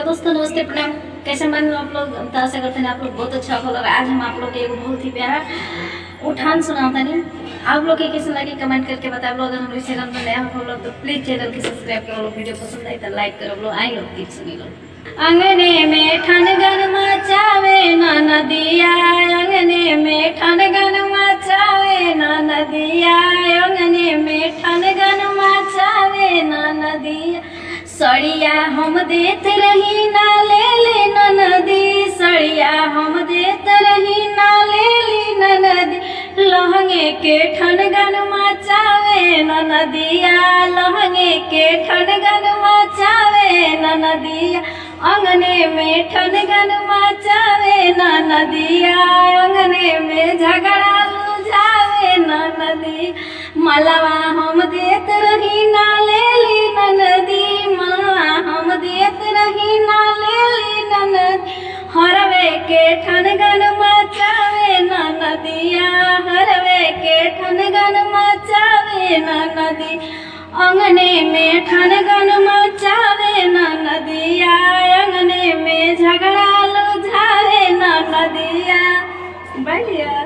दोस्तों नमस्ते प्रणाम। कैसे मान लो आप लोग? तो आशा करते हैं आप लोग बहुत अच्छा फॉलो। आज हम आप लोग के एक बहुत ही प्यारा उठान सुनाता नहीं। आप लोग के कैसे लगे कमेंट करके बताओ। लोग अगर हमारे चैनल पर नया हो लोग तो प्लीज चैनल की सब्सक्राइब करो लोग। वीडियो पसंद आई तो लाइक करो लोग। आई लोग गीत सुनी लो। अंगने में ठनगन मचावे ना नदिया, अंगने में ठनगन मचावे ना नदिया, अंगने में ठनगन मचावे ना नदिया। सड़िया हम देत रही ना ले ली नदी, सड़िया हम देत रही ना ले ली नदी। लहंगे के ठनगन मचावे ना नदिया, लहंगे के ठनगन मचावे ना नदिया। अंगने में ठनगन मचावे ना नदिया, अंगने में झगड़ा लुझावे ना नदी। मलवा हम देत रही ना ले ली नदी, मलवा हम देत रही ना ले ली नदी। हरवे के ठनगन मचावे ना नदिया, हरवे के ठनगन मचावे ना नदी। अंगने में ठनगन मचावे ना नदिया, अंगने में झगड़ा लुझावे ना नदिया। बढ़िया।